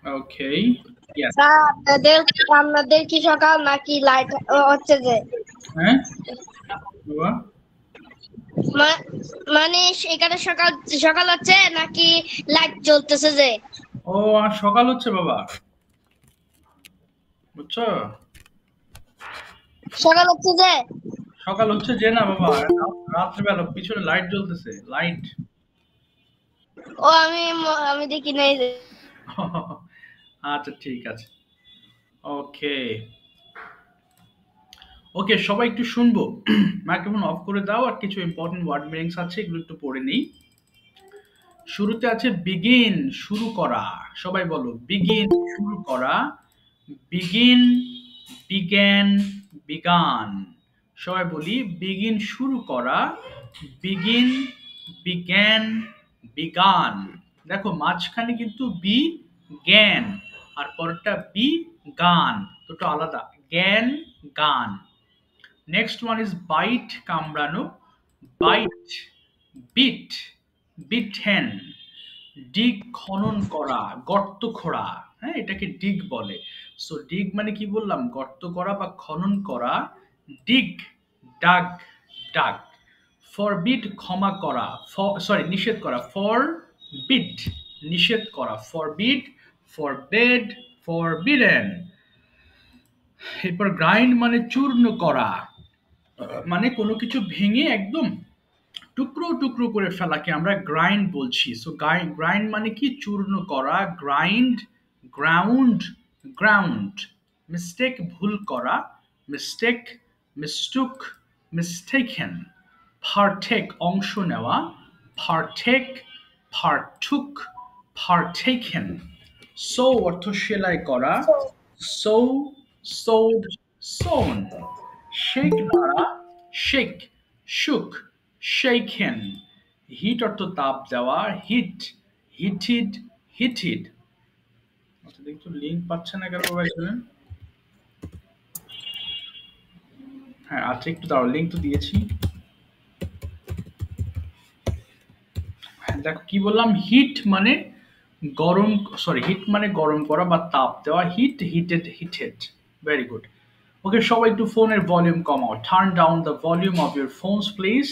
ওকে, yes. Sir আপনাদের কি সকাল নাকি লাইট হচ্ছে যে? হ্যাঁ বাবা, মানে এখানে সকাল সকাল হচ্ছে নাকি লাইট জ্বলতেছে যে? ও আর সকাল হচ্ছে বাবা, বুঝছো? সকাল হচ্ছে যে? সকাল হচ্ছে যে না বাবা, রাত্রেবেলা পিছনে লাইট জ্বলতেছে, লাইট। ও আমি দেখি নাই যে। আচ্ছা ঠিক আছে, ওকে। ওকে, সবাই একটু শুনবো। মাইক্রোফোন অফ করে দাও, আর কিছু ইম্পর্টেন্ট ওয়ার্ড মিনিংস আছে, এগুলো একটু পড়ে নিই। শুরুতে আছে বিগিন, শুরু করা। সবাই বলো বিগিন, শুরু করা। বিগিন, বিজ্ঞান, বিজ্ঞান। সবাই বলি বিগিন, শুরু করা। বিগিন, বিজ্ঞান, বিজ্ঞান। দেখো মাঝখানে কিন্তু বি জ্ঞান, আর পরেরটা বি গান, দুটো আলাদা, জ্ঞান গান। নেক্সট ওয়ান ইজ বাইট, কামড়ানো। Bite, bit, bitten. ডিগ, খনন করা, গর্ত খোঁড়া। হ্যাঁ, এটাকে ডিগ বলে। সো ডিগ মানে কি বললাম, গর্ত করা বা খনন করা। ডিগ, ডাগ, ডাগ। ফরবিড, ক্ষমা করা, সরি নিষেধ করা। ফরবিড, নিষেধ করা। Forbid, forbade, forbidden. এরপর গ্রাইন্ড মানে চূর্ণ করা, মানে কোনো কিছু ভেঙে একদম টুকরো টুকরো করে ফেলাকে আমরা গ্রাইন্ড বলছি। সো গ্রাইন্ড মানে কি, চূর্ণ করা। Grind, ground, ground. মিস্টেক, ভুল করা। Mistake, মিস্টুক, mistaken. পারটেক, অংশ নেওয়া। পারটেক, পারটুক, পারটেকেন। সো অর্থ সেলাই করা। সো, সোড, সোন। শেক নাড়া, শেক, শুক, shaken. হিট অর্থ তাপ দেওয়া। হিট, হিটিড, হিটিড। আচ্ছা দেখি তো লিঙ্ক পাচ্ছে না কেন ভাই এখানে? হ্যাঁ আচ্ছা, একটু দাঁড়াও, লিঙ্ক তো দিয়েছি। হ্যাঁ দেখো কি বললাম, হিট মানে গরম, সরি হিট মানে গরম করা বা তাপ দেওয়া। Heat, heated, heated. Very good. Okay, সবাই একটু ফোনের ভলিউম কমাও। Turn down the volume of your phones please.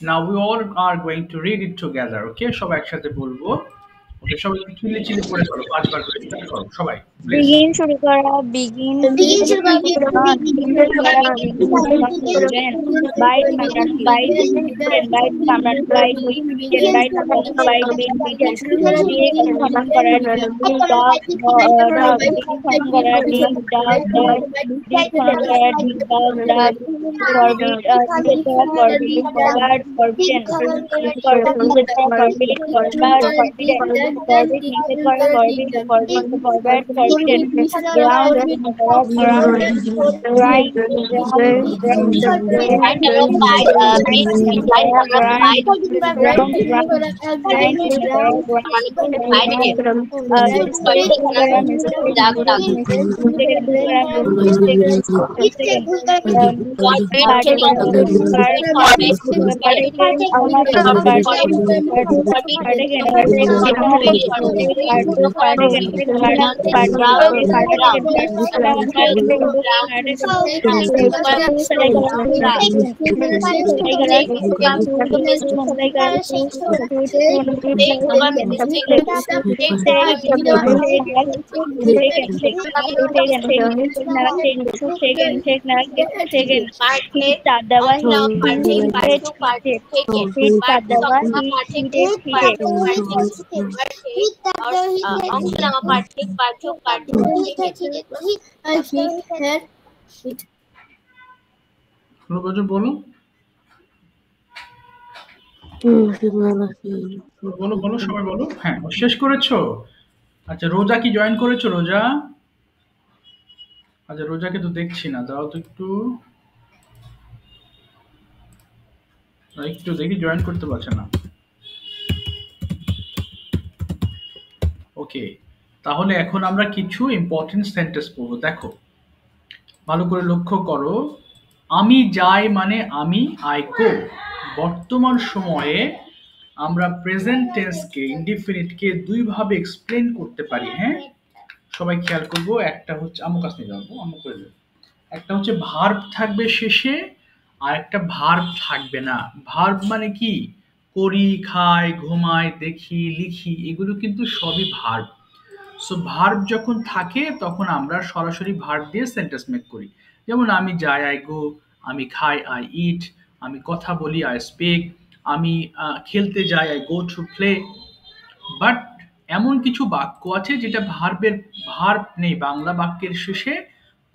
Now we all are going to read it together. Okay, সবাই একসাথে বলবো। ওকে, সবাই একটু চিল্লি চিল্লি করে করো, 5 বার করে স্টার্ট করো সবাই প্লিজ। Begin শুরু করা, begin Begin begin শুরু করা, began, begin করা, begin began, bite কামড়ানো, bite bitten, bite কামড়ানো, bite bitten, bite কামড়ানো, bite bitten, dig খনন করা, dig dog dog, dig খনন করা, dig dog dog, dig খনন করা, dig dog dog, forbid নিষেধ করা, forbid, forward, forbidden, forbid নিষেধ করা, forbid, forward, forbidden, forbid নিষেধ করা, forbid, forbid, forward, forbidden, ground নিষেধ করা, ground, grind, ground, grind, grind নিষেধ করা, grind, ground, ground, grind নিষেধ করা, grind, ground, mistake করা, mistake, mistake ভুল করা, mistake, mistake, particle, heat দেওয়া, heat দেওয়া, heated, heated, বলো বলো বলো সবাই বলো। হ্যাঁ শেষ করেছো? আচ্ছা রোজা কি জয়েন করেছো? রোজা, আচ্ছা রোজাকে তো দেখছি না, দাও তো একটু, একটু দেখি জয়েন করতে পারছে না। ওকে, তাহলে এখন আমরা কিছু ইম্পর্টেন্ট সেন্টেন্স পড়বো। দেখো ভালো করে লক্ষ্য করো। আমি যাই মানে আমি, আই গো। বর্তমান সময়ে আমরা প্রেজেন্ট টেন্সকে, ইনডিফিনিটকে দুই ভাবে এক্সপ্লেন করতে পারি। হ্যাঁ, সবাই খেয়াল করবো, একটা হচ্ছে আম্মু কাছে নিয়ে যাবো, আম্মু করে দেবো। একটা হচ্ছে ভার্ব থাকবে শেষে, আর একটা ভার্ব থাকবে না। ভার্ব মানে কি? করি, খাই, ঘুমাই, দেখি, লিখি, এগুলো কিন্তু সবই ভার্ব। সো ভার্ব যখন থাকে তখন আমরা সরাসরি ভার্ব দিয়ে সেন্টেন্স মেক করি। যেমন আমি যাই, আই গো, আমি খাই, আই ইট, আমি কথা বলি, আই স্পিক, আমি খেলতে যাই, I go to play. But এমন কিছু বাক্য আছে যেটা ভার্ব নেই, বাংলা বাক্যের শেষে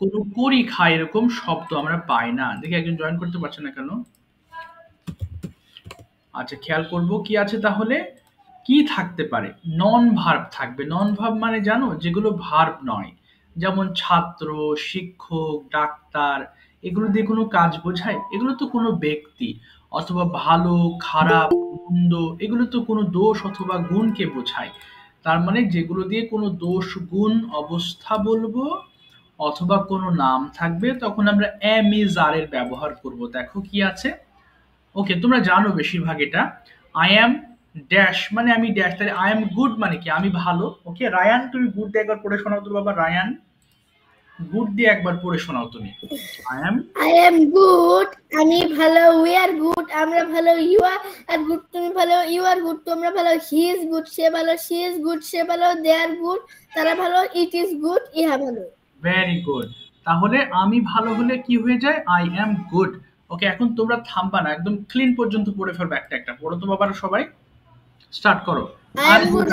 কোনো করি, খাই এরকম শব্দ আমরা পাই না। দেখি একজন জয়েন করতে পারছে না কেন? আচ্ছা, খেয়াল করব কি আছে তাহলে। কি থাকতে পারে? নন ভার্ব থাকবে। নন ভার্ব মানে জানো, যেগুলো ভার্ব নয়। যেমন ছাত্র, শিক্ষক, ডাক্তার, এগুলো দিয়ে কোনো কাজ বোঝায়? এগুলো তো কোনো ব্যক্তি। অথবা ভালো, খারাপ, মন্দ, এগুলো তো কোনো দোষ অথবা গুণকে বোঝায়। তার মানে যেগুলো দিয়ে কোনো দোষ, গুণ, অবস্থা বলবো অথবা কোনো নাম থাকবে, তখন আমরা এম ইজ আর এর ব্যবহার করব। দেখো কি আছে। ওকে, তোমরা জানো বেশিরভাগ এটা। আই অ্যাম ড্যাশ মানে আমি ড্যাশ, তাহলে আই অ্যাম গুড মানে কি? আমি ভালো। ওকে, রায়ান তুমি গুড দিয়ে একবার পড়ে শোনাও তো বাবা। রায়ান, গুড দিয়ে একবার পড়ে শোনাও তুমি। আই এম গুড, আমি ভালো। উই আর গুড, আমরা ভালো। ইউ আর গুড, তুমি ভালো। ইউ আর গুড, তোমরা ভালো। হি ইজ গুড, সে ভালো। শি ইজ গুড, সে ভালো। দে আর গুড, তারা ভালো। ইট ইজ গুড, ইহা ভালো। Very good. তাহলে আমি ভালো হলে কি হয়ে যায়? I am good. ওকে, এখন তোমরা থামবা না, একদম ক্লিন পর্যন্ত পড়ে ফেলবে একটা একটা। পড়ো তো বাবার সবাই, স্টার্ট করো। আই এম গুড,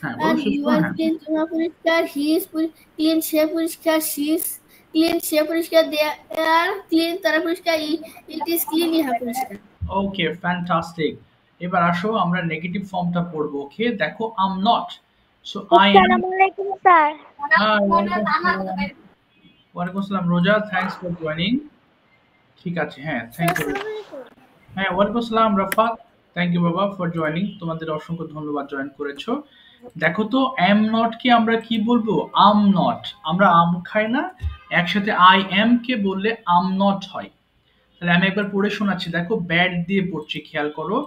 হ্যাঁ, you are clean, তোমরা পরিষ্কার। He is clean, সে পরিষ্কার। She is clean, সে পরিষ্কার। They are clean, তারা পরিষ্কার। It is clean, ইহা পরিষ্কার। ওকে, ফ্যান্টাস্টিক। এবার আসো আমরা নেগেটিভ ফর্মটা পড়বো। ওকে, দেখো আম নট। So I M. আসসালামু আলাইকুম স্যার। ওয়ালাইকুম আসসালাম রোজা, থ্যাঙ্কস ফর জয়েনিং। ঠিক আছে, হ্যাঁ, থ্যাংক ইউ। হ্যাঁ, ওয়ালাইকুম আসসালাম রাফাত, থ্যাংক ইউ বাবা ফর জয়েনিং। তোমাদের অসংখ্য ধন্যবাদ জয়েন করেছো। দেখো তো, এম নট কে আমরা কি বলবো? আম নট। আমরা আম খাই না, একসাথে আই এম কে বললে আম নট হয়। তাহলে আমি একবার পড়ে শোনাচ্ছি, দেখো ব্যাড দিয়ে পড়ছি, খেয়াল করো।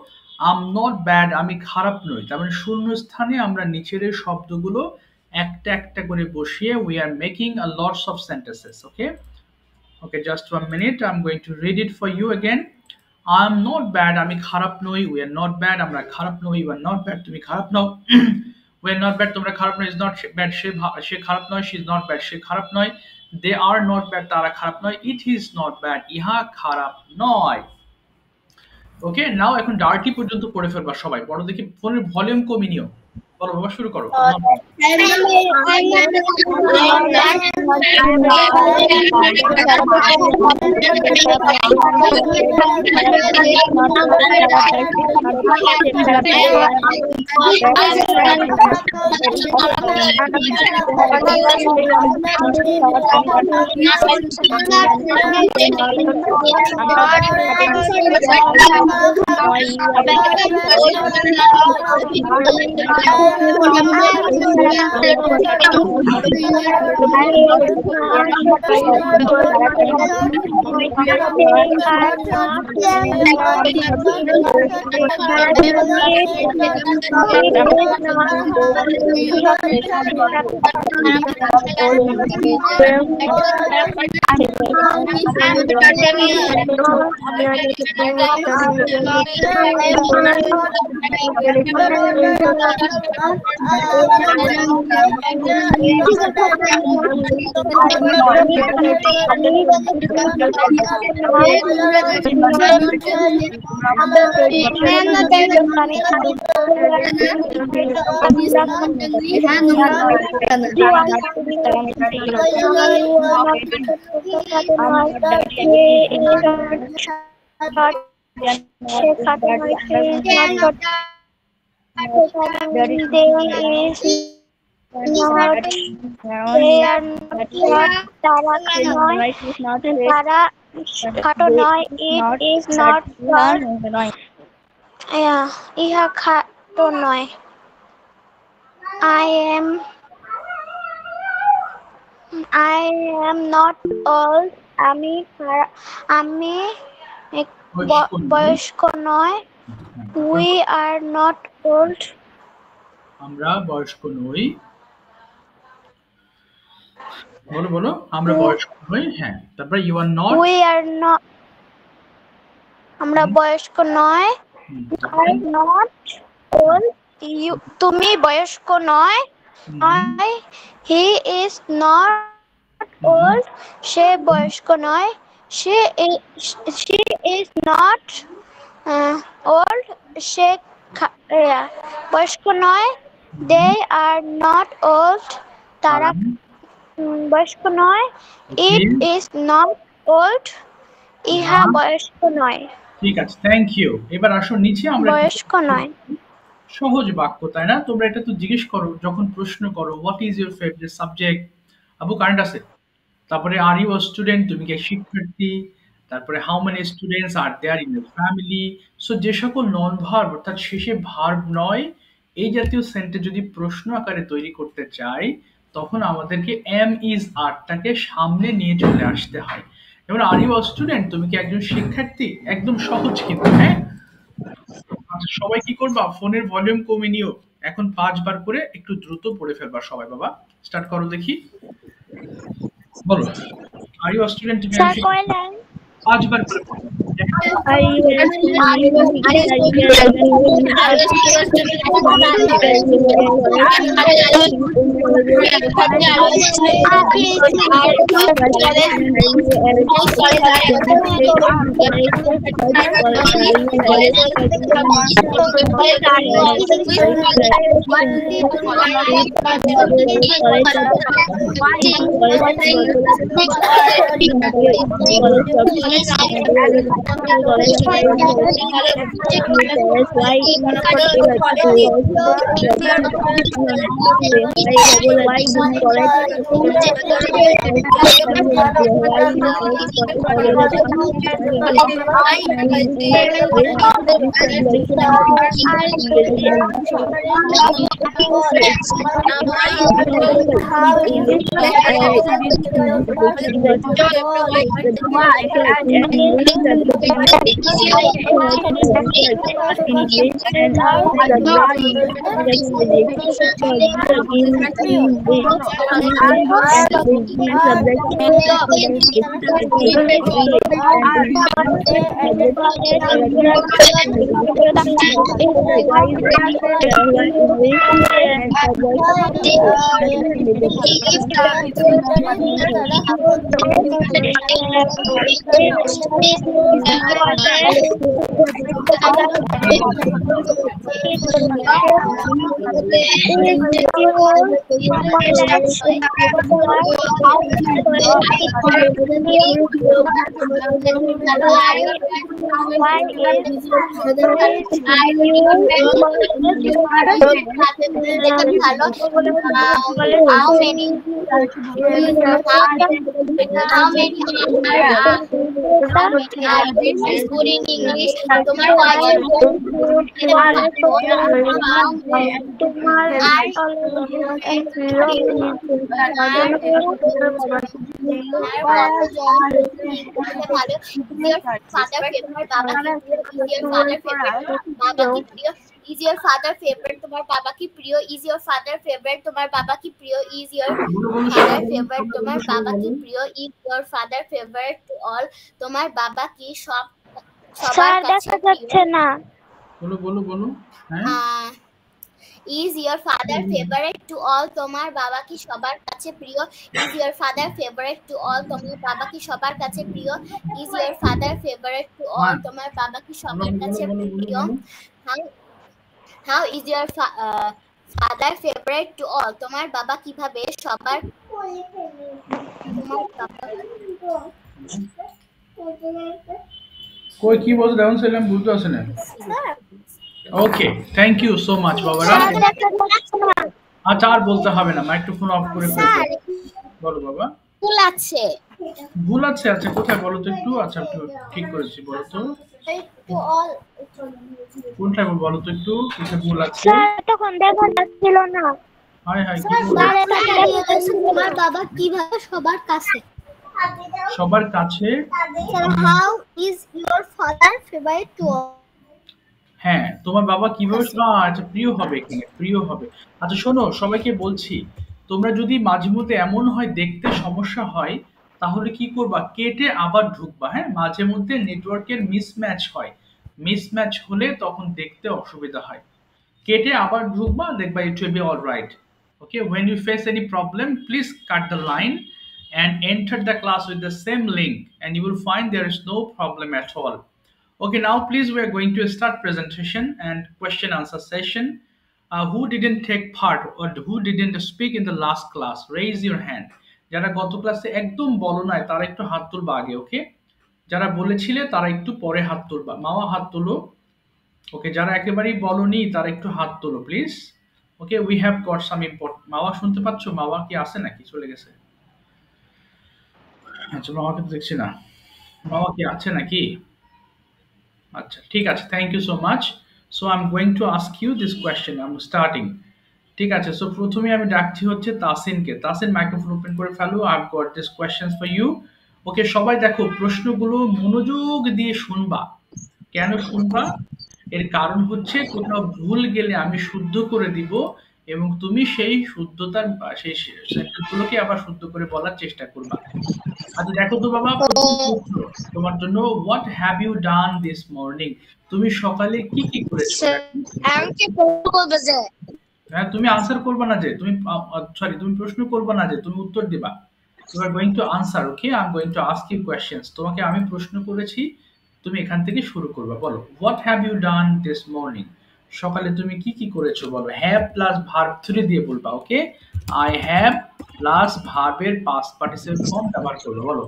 আম নট ব্যাড, আমি খারাপ নই। তার মানে শূন্য স্থানে আমরা নিচের এই শব্দগুলো একটা একটা করে বসিয়ে we are making a lots of sentences. Okay, okay, just 1 minute, I am going to read it for you again. I am not bad, আমি খারাপ নই। উই আর নট ব্যাড, আমরা খারাপ নই। ইউ আর নট ব্যাড, তুমি খারাপ নও। We are not bad, তোমরা খারাপ নয়। ইজ নট ব্যাড, সে খারাপ নয়। শি ইজ নট ব্যাড, সে খারাপ নয়। দে আর নট ব্যাড, তারা খারাপ নয়। ইট ইজ নট ব্যাড, ইহা খারাপ নয়। ওকে, নাও এখন ডার্টি পর্যন্ত পড়ে ফেলবা সবাই। পড়ো দেখি, ফোনের ভলিউম কমিয়ে নিও। বলো বাবা, শুরু করো। ইহা খাটো নয়। I am not old. আমি বয়স্ক নয়। We are not old. আমরা বয়স্ক নই। বলো বলো, আমরা বয়স্ক নই। হ্যাঁ, তারপর you are not. We are not. আমরা বয়স্ক নয়। I am not old. তুমি বয়স্ক নয়। He is not old. সে বয়স্ক নয়। She is not old. সে বয়স্ক নয়। They are not old. তারা বয়স্ক নয়। It is not old. ইহা বয়স্ক নয়। ঠিক আছে, থ্যাংক ইউ। এবার আসো নিচে আমরা বয়স্ক নয়। সহজ বাক্য, তাই না? তোমরা এটা তো জিজ্ঞেস করো যখন প্রশ্ন করো, what is your favourite subject? Abu current আছে। তারপরে আর ইউ আ স্টুডেন্ট, তুমি কি শিক্ষার্থী? তারপরে how many students are there in your family? So যে সকল নন ভার্ব অর্থাৎ শেষে ভার্ব নয় এই জাতীয় সেন্টেন্স যদি প্রশ্ন আকারে তৈরি করতে চাই তখন আমাদেরকে এম ইজ আরটাকে সামনে নিয়ে চলে আসতে হয়। যেমন আর ইউ আ স্টুডেন্ট, তুমি কি একজন শিক্ষার্থী? একদম সহজ কিন্তু, হ্যাঁ। আচ্ছা, সবাই কি করবা? ফোনের ভলিউম কমে নিও। এখন 5 বার করে একটু দ্রুত পড়ে ফেলবা সবাই। বাবা স্টার্ট করো দেখি, বলো আর ইউ আ স্টুডেন্ট, তুমি স্যার কইলেন 5 বার করে যেটা ভালো how many are this good in English তোমার কয়জন Is your father favorite তোমার বাবা কি প্রিয় Is your father favorite তোমার বাবা কি প্রিয় Is your father favorite তোমার বাবা কি প্রিয় Is your father favorite to all তোমার বাবা কি সবার কাছে প্রিয় না বলো বলো বলো হ্যাঁ Is your father favorite to all তোমার বাবা কি সবার কাছে প্রিয় Is your father favorite to all তোমার বাবা কি সবার কাছে প্রিয় Is your father favorite to all তোমার বাবা কি সবার কাছে প্রিয় How is your father favorite to all তোমার বাবা কিভাবে সবার কই কি বলছ ডাউন সেলাম বুঝতে আসে না okay thank you so much বাবারা আচ্ছা আর বলতে হবে না মাইক্রোফোন অফ করে বলো বাবা ভুল আছে ভুল আছে আচ্ছা কোথায় বলো তো একটু আচ্ছা একটু ঠিক করেছি বলো তো to all কোনটা বলো তো একটু কিসে ভুল আছে তখন দেখা যাচ্ছিল না হাই হাই তোমার বাবা কিভাবে সবার কাছে সবার কাছে How is your father favorite to all হ্যাঁ তোমার বাবা কিভাবে আচ্ছা প্রিয় হবে এখানে প্রিয় হবে আচ্ছা শোনো সবাইকে বলছি তোমরা যদি মাঝে মধ্যে এমন হয় দেখতে সমস্যা হয় তাহলে কি করবা কেটে আবার ঢুকবা হ্যাঁ মাঝে মধ্যে নেটওয়ার্কের মিসম্যাচ হয় মিসম্যাচ হলে তখন দেখতে অসুবিধা হয় কেটে আবার ঢুকবা দেখবা it will be alright okay when you face any problem please cut the line and enter the class with the same link and you will find there is no problem at all. Okay, now please we are going to start presentation and question answer session. Who didn't take part or who didn't speak in the last class? Raise your hand. যারা গত ক্লাসে একদম বলো নাই তারা একটু হাত তুলবা আগে ওকে যারা বলেছিলে তারা একটু পরে হাত তুলবা মাওয়া হাত তোলো ওকে যারা একেবারেই বলনি তারা একটু হাত তোলো please okay we have got some important Mawa শুনতে পাচ্ছো মাওয়া কি আছে নাকি চলে গেছে আচ্ছা মাওয়াকে তো দেখছি না মাওয়া কি আছে নাকি আচ্ছা ঠিক আছে thank you so much so I am going to ask you this question I am starting ঠিক আছে সো প্রথমে আমি ডাকছি হচ্ছে তাসিনকে তাসিন মাইক্রোফোন ওপেন করে ফেলো I have got this questions for you okay সবাই দেখো প্রশ্নগুলো মনোযোগ দিয়ে শুনবা কেন শুনবা এর কারণ হচ্ছে কোথাও ভুল গেলে আমি শুদ্ধ করে দিব এবং তুমি সেই শুদ্ধতার সেই সেন্টেন্সগুলোকে আবার শুদ্ধ করে বলার চেষ্টা করবা আচ্ছা দেখো তো বাবা তোমার জন্য what have you done this morning তুমি সকালে কি কি করেছো আমাকে প্রশ্ন করবে যে হ্যাঁ তুমি আনসার করবে না যে তুমি সরি তুমি প্রশ্ন করবে না যে তুমি উত্তর দিবা you are going to answer okay I am going to ask you questions তোমাকে আমি প্রশ্ন করেছি তুমি এখান থেকে শুরু করবে বলো what have you done this morning সকালে তুমি কি কি করেছো বলো হ্যাভ প্লাস ভার্ব 3 দিয়ে বলবা ওকে আই হ্যাভ প্লাস ভার্বের পাস্ট পার্টিসিপল ফর্ম ব্যবহার করবে বলো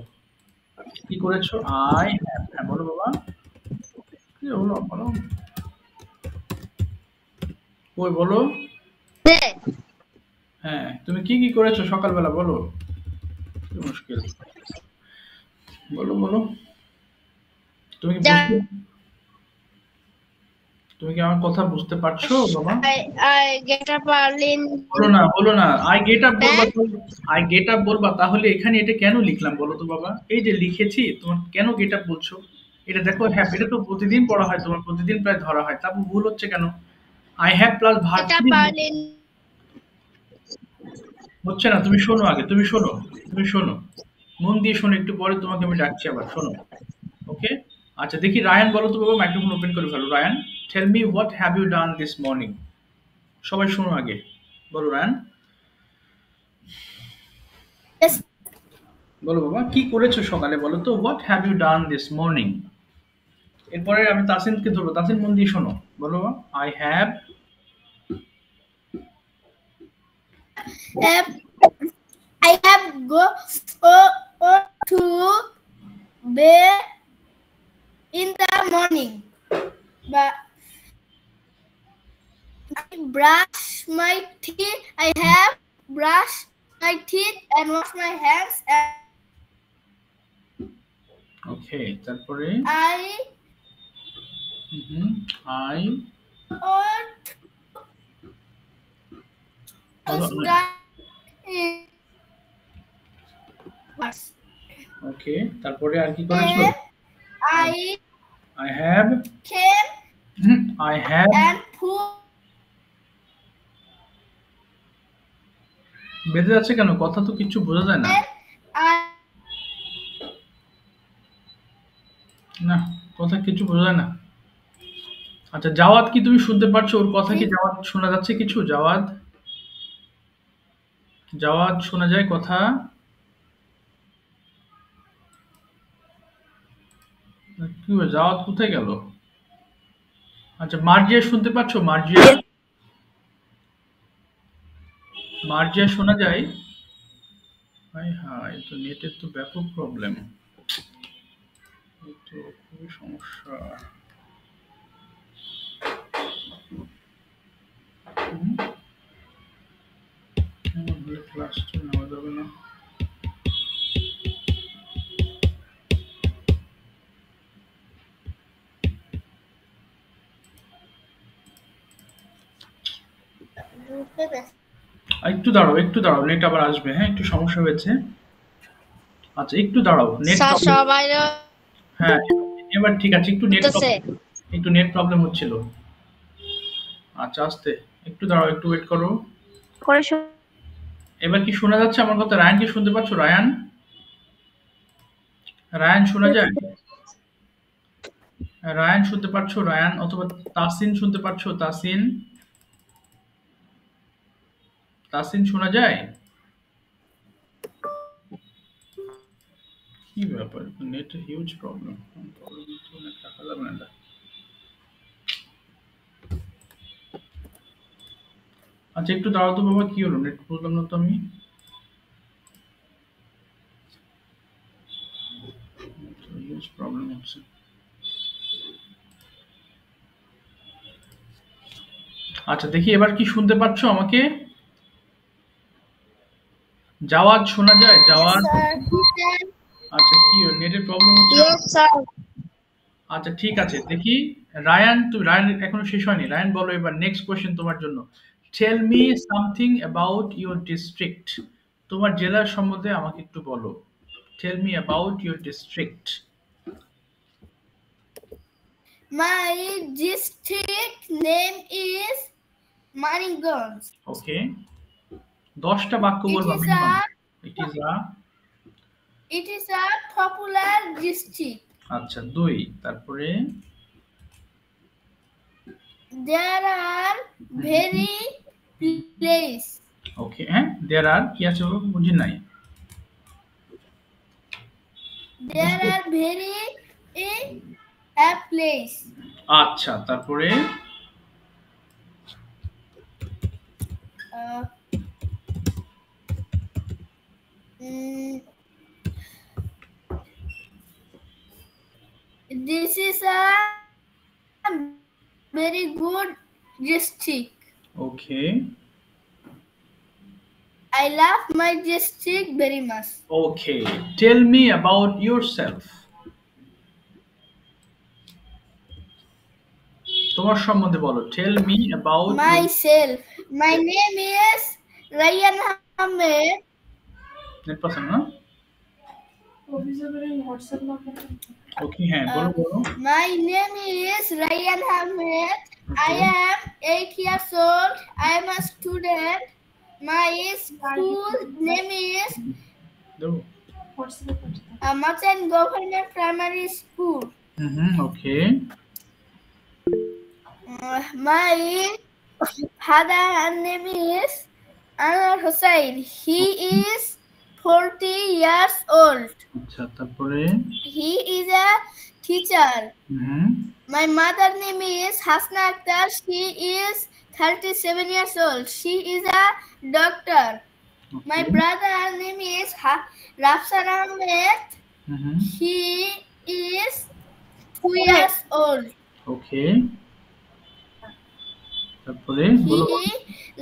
কি করেছো আই হ্যাভ হ্যাঁ বলো বাবা কি হলো বলো কই বলো হ্যাঁ তুমি কি কি করেছো সকালবেলা বলো কি মুশকিল বলো বলো তুমি কি আমার কথা বুঝতে পারছো বাবা I get up early বলো না আই গেট আপ বলবা তাহলে এখানে এটা কেন লিখলাম বলো তো বাবা এই যে লিখেছি তোমার কেন গেট আপ বলছো এটা দেখো হ্যাঁ এটা তো প্রতিদিন পড়া হয় তোমার প্রতিদিন প্রায় ধরা হয় তারপর ভুল হচ্ছে কেন আই হ্যাভ প্লাস ভার্ব হচ্ছে না তুমি শোনো আগে তুমি শোনো মন দিয়ে শোনো একটু পরে তোমাকে আমি ডাকছি আবার শোনো ওকে আচ্ছা দেখি রায়ান বলো তো বাবা মাইক্রোফোন ওপেন করে ফেলো Rayan tell me what have you done this morning সবাই শোনো আগে বলো রায়ান বলো বাবা কি করেছো সকালে বলো তো what have you done this morning এরপরে আমি তাসিনকে ধরবো তাসিন মন দিয়ে শোনো বলো I have go to bed in the morning I brush my teeth. I have brushed my teeth and washed my hands. And ওকে, তারপরে I আই ought বলো to start ওকে, তারপরে আর কি করেছো? I I have came I have and put বেঁধে যাচ্ছে কেন? কথা তো কিছু বোঝা যায় না। I না, কথা কিছু বোঝা যায় না। আচ্ছা, জাওয়াদ কি তুমি শুনতে পারছো? ওর কথা কি জাওয়াদ শোনা যাচ্ছে কিছু? জাওয়াদ জাওয়াদ শোনা যায় কথা? কি হলো, জাওয়াদ কোথায় গেল? আচ্ছা, মার্জিয়া শুনতে পাচ্ছো? মার্জিয়া মার্জিয়া শোনা যায়? হাই হাই, তো নেটের তো ব্যাপক প্রবলেম, তো খুবই সমস্যা। ক্লাসটা নেওয়া যাবে না। একটু দাঁড়াও, একটু দাঁড়াও, নেট আবার আসবে। হ্যাঁ, একটু সমস্যা হয়েছে। আচ্ছা, একটু দাঁড়াও, নেট সবাই হ্যাঁ, এবার ঠিক আছে। একটু নেট প্রবলেম হচ্ছিল। আচ্ছা, আস্তে একটু দাঁড়াও, একটু ওয়েট করো। এবার কি শোনা যাচ্ছে আমার কথা? রায়ান কি শুনতে পাচ্ছো? রায়ান রায়ান শোনা যায়? রায়ান শুনতে পাচ্ছো? রায়ান অথবা তাসিন শুনতে পাচ্ছো? তাসিন তাসিন শোনা যায়? কি ব্যাপার, নেট হিউজ প্রবলেম। রাখা যাবে না। আচ্ছা, একটু দাঁড়াও তো বাবা, কি হলো? নেট বুঝলাম না তো আমি। হিউজ প্রবলেম হচ্ছে। আচ্ছা, দেখি এবার কি শুনতে পাচ্ছো আমাকে? জাওয়াদ শোনা যায়? জাওয়াদ? আচ্ছা, কি নেটের প্রবলেম হচ্ছে? আচ্ছা, ঠিক আছে, দেখি। রায়ান এখনো শেষ হয়নি। রায়ান বলো এবার, নেক্সট কোয়েশ্চেন তোমার জন্য। Tell me something about your district. তোমার জেলার সম্বন্ধে আমাকে একটু বলো। Tell me about your district. My district name is Manikganj. Okay, 10টা বাক্য বলবা minimum. It is a popular district. আচ্ছা, 2, তারপরে There are very place. ওকে, হ্যাঁ, দেয়ার আর কি আছে বাবা? বুঝি নাই। There are very a place. আচ্ছা, তারপরে This is a very good district. Okay, I love my district very much. Okay, tell me about yourself. তোমার সম্বন্ধে বলো। Tell me about Myself. My name is Ryan Ahmed. Net পাচ্ছেন না? ওকে, হ্যাঁ, বলো বলো। My name is Ryan Ahmed. I am 8 years old. I am a student. My school name is Macan Government Primary School. Okay, My father name is Anwar Hussain. He is 40 years old. আচ্ছা, তারপরে He is a teacher. My mother name is Hasna Akhtar. She is 37 years old. She is a doctor. My brother name is Rafsan Ahmed. He is 2 years old. ওকে, তারপরে বলো। He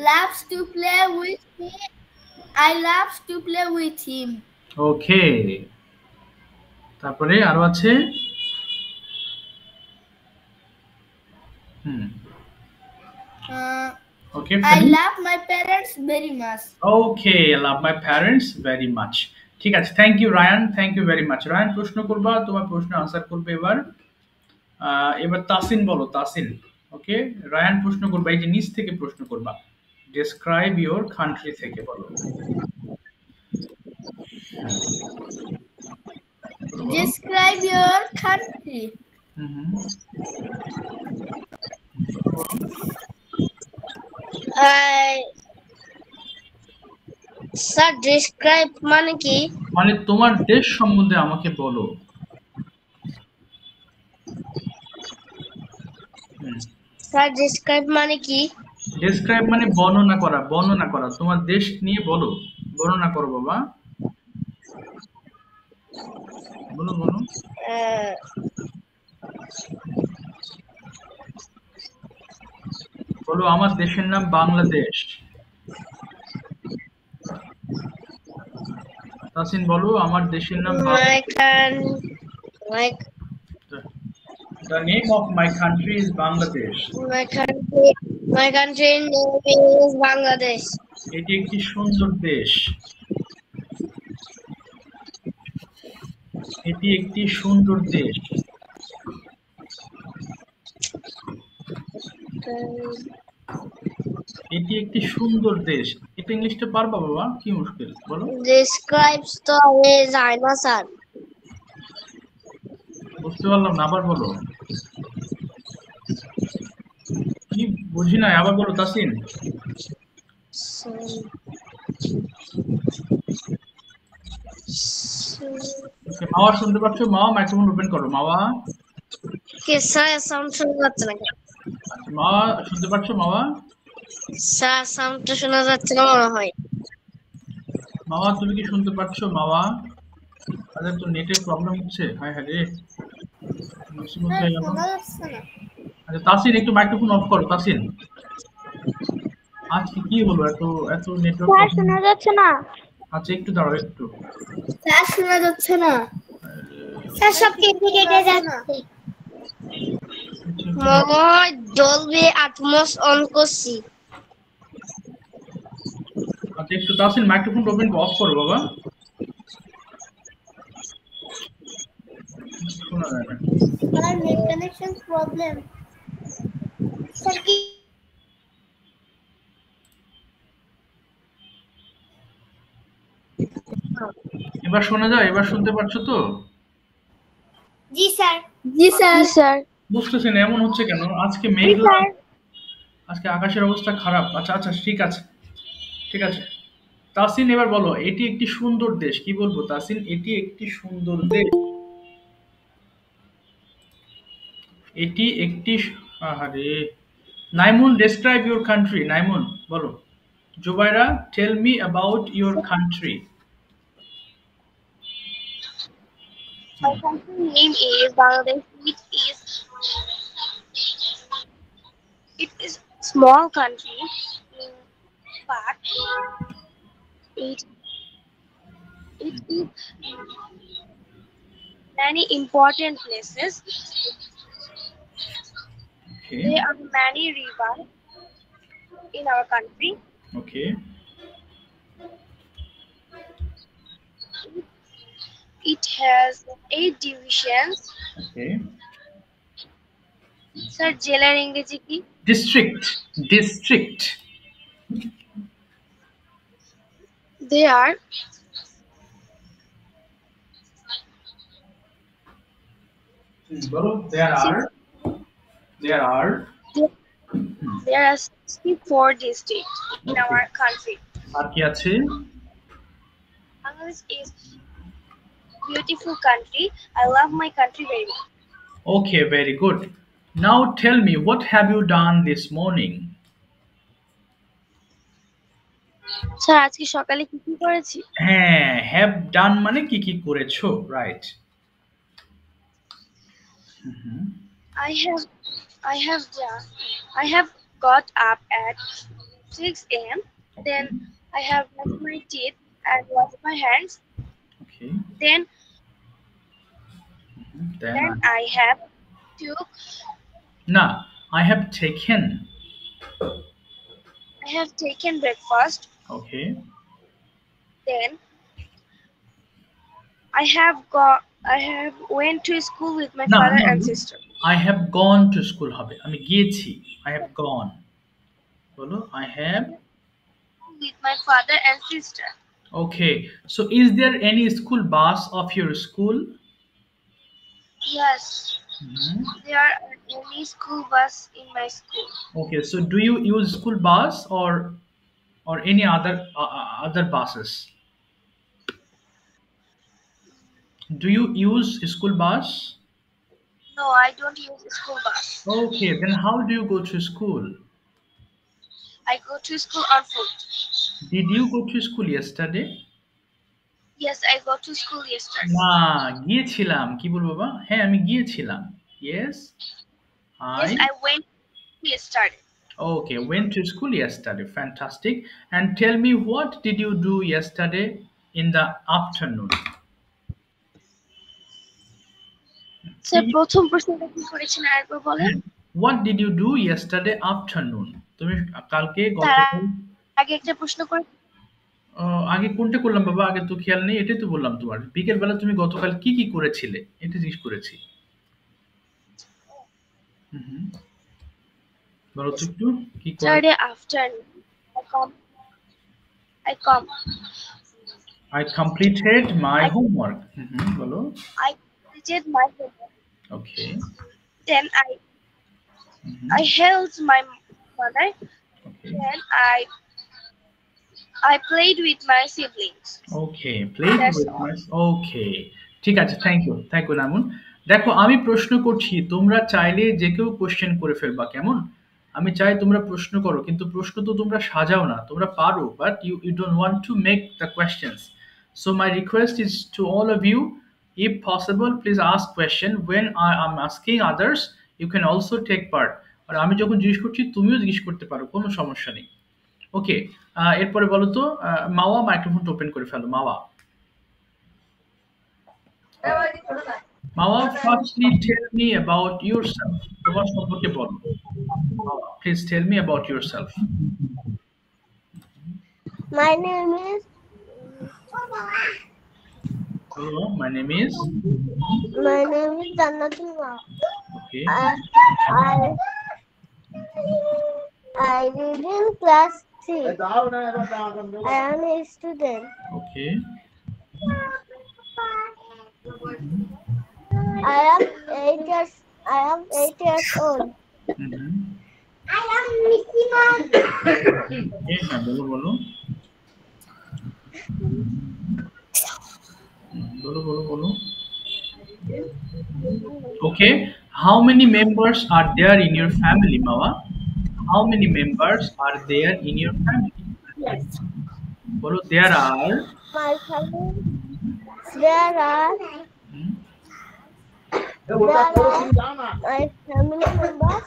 loves to play with me. I love to play with him. ওকে, তারপরে আরো আছে। Hmm, okay I love my parents very much. Okay, I love my parents very much. ঠিক আছে, thank you Ryan, thank you very much. Ryan প্রশ্ন করবা, তোমার প্রশ্ন answer করবে এবার। এবার তাসিন বলো, তাসিন। ওকে, রায়ান প্রশ্ন করবা, এই যে নিচ থেকে প্রশ্ন করবা, ডেসক্রাইব ইওর কান্ট্রি থেকে বলো। Describe your country. Hmm, sir describe মানে কি? মানে তোমার দেশ সম্বন্ধে আমাকে বলো। স্যার ডেসক্রাইব মানে কি? ডেসক্রাইব মানে বর্ণনা করা, বর্ণনা করা। তোমার দেশ নিয়ে বলো, বর্ণনা করো বাবা, বলো বলো। বলো, আমার দেশের নাম বাংলাদেশ। তাসিন বলো, আমার দেশের নাম The name of my country is Bangladesh. My country name is Bangladesh. এটি একটি সুন্দর দেশ। এটি একটি সুন্দর দেশ। এটি একটি সুন্দর দেশ। এটা ইংলিশটা পারবা বাবা? কি মুশকিল বলো। Describes তো যায় না স্যার। বুঝতে পারলাম না, আবার বলো। কি বুঝি না, আবার বলো তাসিন। মাওয়া শুনতে পাচ্ছ? মাওয়া মাইক্রোফোন ওপেন করো। মাওয়া, কে স্যার সাউন্ড শোনা যাচ্ছে না? মাওয়া শুনতে পাচ্ছ? মাওয়া, স্যার সাউন্ডটা শোনা যাচ্ছে না মনে হয়। মাওয়া তুমি কি শুনতে পাচ্ছ? মাওয়া, আরে তো নেটের প্রবলেম হচ্ছে। হায় হায় রে, মুসিবত হয়ে গেল। আচ্ছা তাসিন, একটু মাইক্রোফোন অফ করো তাসিন। আজকে কি হলো, এত এত নেটওয়ার্ক স্যার শোনা যাচ্ছে না? আচ্ছা একটু দাঁড়াও, একটু। স্যার শোনা যাচ্ছে না। স্যার সব কেটে কেটে যাচ্ছে। মই ডলবি অ্যাটমস অন করছি। আচ্ছা একটু তাসিন মাইক্রোফোন ওপেন অফ করো বাবা, শোনা যায় না। Sir net connection problem. Sir কি এবার শোনা যায়? এবার শুনতে পাচ্ছ তো? জি স্যার। জি স্যার। স্যার বুঝতেছি না এমন হচ্ছে কেন। আজকে মেঘলা, আজকে আকাশের অবস্থা খারাপ। আচ্ছা আচ্ছা ঠিক আছে, ঠিক আছে। তাসিন এবার বলো, এটি একটি সুন্দর দেশ। কি বলবো তাসিন? এটি একটি সুন্দর দেশ। এটি একটি, আহারে। Naimun, describe your country. Naimun বলো। Zubaira, tell me about your country. My country name is Bangladesh. It is small country, but it is many important places. Okay There are many rivers in our country. Okay, It has 8 divisions. Okay. Sir, জেলার ইংরেজি কি? District, district. They are বলো। There are there are 64 districts in our country. আর কি আছে? Bangladesh is beautiful country. I love my country very much. Okay, very good. Now tell me, what have you done this morning? Sir আজকে সকালে কি কি করেছি? হ্যাঁ, have done মানে কি কি করেছো, right. I have got up at 6 a.m. Then I have brushed my teeth and washed my hands. Okay. Then Then I have took nah, I have taken. I have taken breakfast. Okay. Then I have went to school with my না father no, and sister. I have gone to school হবে আমি গিয়েছি I have gone বলো I have With my father and sister. okay so is there any school bus of your school Yes, Mhm. there are any school bus in my school. Okay, so do you use school bus or any other buses do you use school bus No, I don't use school bus. okay then how do you go to school I go to school on foot. did you go to school yesterday Yes, I go to school yesterday. না গিয়েছিলাম কি বলবো বাবা হ্যাঁ আমি গিয়েছিলাম yes Yes, I I went yesterday. okay went to school yesterday fantastic and tell me what did you do yesterday in the afternoon sir প্রথম প্রশ্নটা কি করেছেন আরেকবার বলেন what did you do yesterday afternoon তুমি কালকে তার গতকাল আগে একটা প্রশ্ন করে আগে কোনটা করলাম বাবা আগে তো খেয়াল নেই এটাই তো বললাম তোমার বিকেল বেলা তুমি গতকাল কি কি করেছিলে এটা জিজ্ঞেস করেছি হুম বলো তো একটু কি করে Saturday afternoon. I come. I completed my homework বলো I completed my homework. okay Then I helped my mother. okay Then I played with my siblings. okay played That's with all. my okay ঠিক আছে thank you নামুন দেখো আমি প্রশ্ন করছি তোমরা চাইলে যে কেউ কোশ্চেন করে ফেলবা কেমন আমি চাই তোমরা প্রশ্ন করো কিন্তু প্রশ্ন তো তোমরা সাজাও না তোমরা পারো but you don't want to make the questions so my request is to all of you if possible please ask question when I am asking others you can also take part আর আমি যখন জিজ্ঞেস করছি তুমিও জিজ্ঞেস করতে পারো কোনো সমস্যা নেই ওকে এরপরে বলো তো মাওয়া মাইক্রোফোনটা ওপেন করে ফেলো মাওয়া Mawa, firstly tell me about yourself. তোমার সম্পর্কে বলো। Mawa, please tell me about yourself. My name is Hello, my name is. Jannatul. Okay. I read in class 3. I am a student. Okay. I am 8 years old. I am Mickey Mouse. Okay, হ্যাঁ বলো বলো। বলো। Okay, how many members are there in your family, Mawa? How many members are there in your family? Bolo, there are. My family. There are my family members.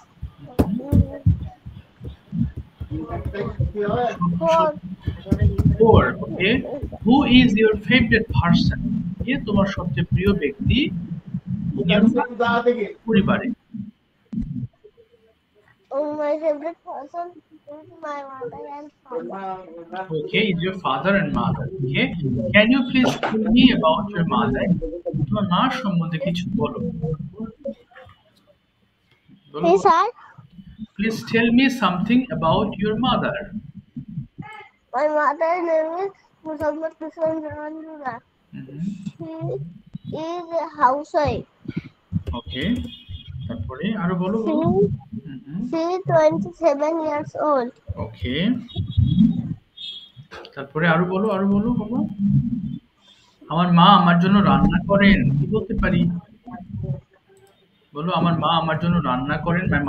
4. Okay. Who is your favorite person? কে তোমার সবচেয়ে প্রিয় ব্যক্তি পরিবারে? My favorite person is my mother and father. Okay, is your father and mother. Okay. Can you please tell me about your mother? তোমার মার সম্বন্ধে কিছু বলো। Yes, sir. Please tell me something about your mother. My mother's name is Muhammad Hussain Janandura. She is a housewife. Okay. তারপরে আরো বলো। She is 27 years old. Okay. তারপরে আরো বলো বাবা। আমার মা আমার জন্য রান্না করেন কি বলতে পারি বলো আমার মা আমার জন্য রান্না করেন my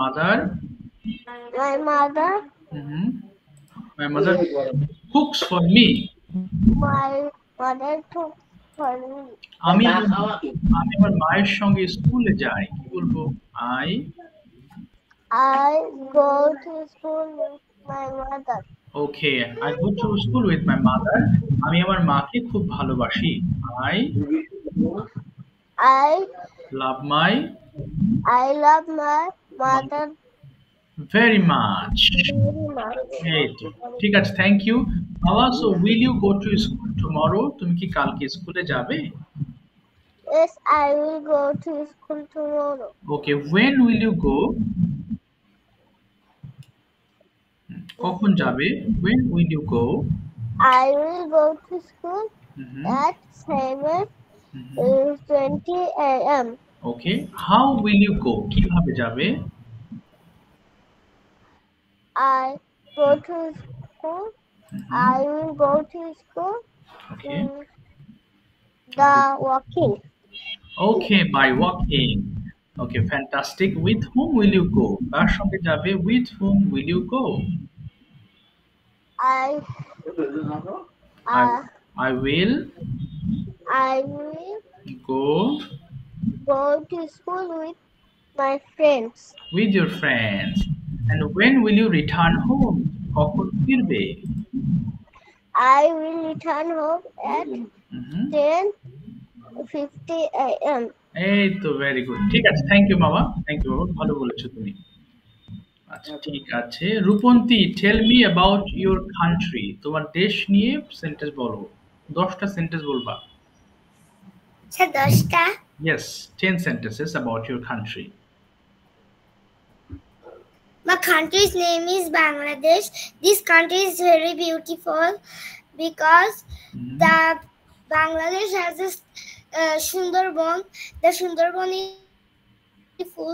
mother cooks for me my mother cooks for me আমি আমার মায়ের সঙ্গে স্কুলে যাই কি বলবো I go to school with my mother. Okay, I go to school with my mother. আমি আমার মাকে খুব ভালোবাসি। I I love my love my mother very much. very much. এই তো ঠিক আছে, থ্যাংক ইউ বাবা। So will you go to school tomorrow? তুমি কি কালকে স্কুলে যাবে? Yes, I will go to school tomorrow. Okay, when will you go? কখন যাবে? when will you go? I will go to school Mhm, at 7:20 mhm. a.m. Okay, how will you go? কিভাবে যাবে? I go to school. Mhm, I will go to school. okay, The walking. okay, by walking. Okay, fantastic. With whom will you go? কার সঙ্গে যাবে? With whom will you go? I I uh, I will I will go go to school with my friends. with your friends. And when will you return home? কখন ফিরবে? I will return home at Mhm. 10:50 a.m. এই তো very good. ঠিক আছে, thank you বাবা, thank you বাবা, ভালো বলেছো তুমি। আচ্ছা ঠিক আছে, Rupanti, tell me about your country. তোমার দেশ নিয়ে সেন্টেন্স বলো, 10টা সেন্টেন্স বলবা। Sir, Doshka. Yes, 10 sentences about your country. My country's name is Bangladesh. This country is very beautiful because Mhm. the Bangladesh has this Sundarban. The Sundarban is beautiful.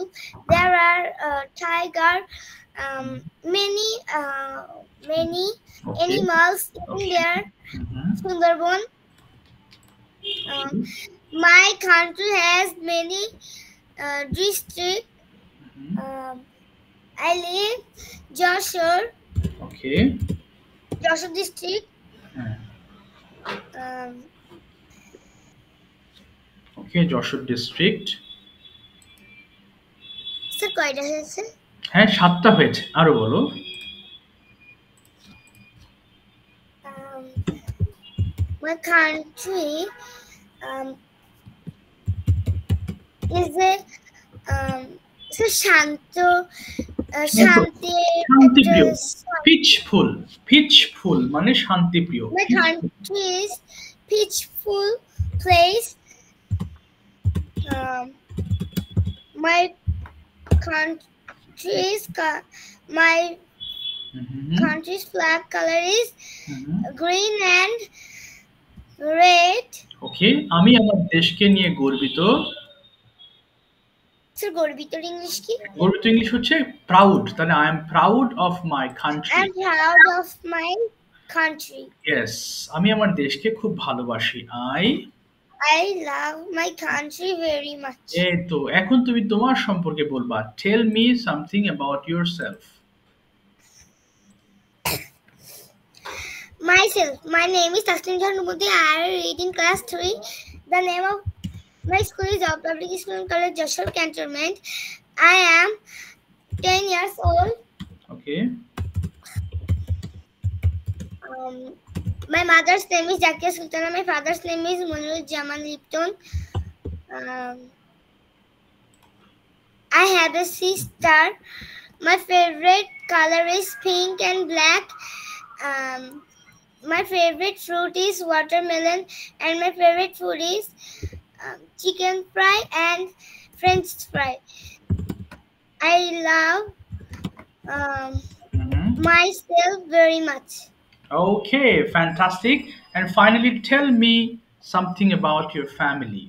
There are tiger, many Okay. animals in Okay. there. Mhm. Sundarban. My country has many districts. Mhm. I live Joshua Okay. district. হ্যাঁ, Um, ওকে, Jessore district. sir, কয়টা হয়েছে? হ্যাঁ, 7টা হয়েছে, আরো বলো। My country is a so Shanti শান্তিপ্রিয়, peaceful, peaceful মানে শান্তিপ্রিয়। My country is peaceful place. My country's my Mhm. country's flag color is Mhm. green and red. ওকে, আমি আমার দেশকে নিয়ে গর্বিত। Sir, গর্বিতর ইংলিশ কি? গর্বিত ইংলিশ হচ্ছে প্রাউড, তাহলে I am proud of my country. I'm proud of my country. Yes, আমি আমার দেশকে খুব ভালোবাসি। I love my country very much. এই তো, এখন তুমি তোমার সম্পর্কে বলবা। Tell me something about yourself. Myself, my name is Taslim Janumudi. I read in class 3. The name of my school is Job Public School and College, Joshua Cantonment. I am 10 years old. Okay, My mother's name is Zakia Sultana. My father's name is Munir Jaman Lipton. I have a sister. My favorite color is pink and black. My favorite fruit is watermelon, and my favorite food is chicken fry and French fry. I love myself very much. Okay, fantastic. And finally, tell me something about your family.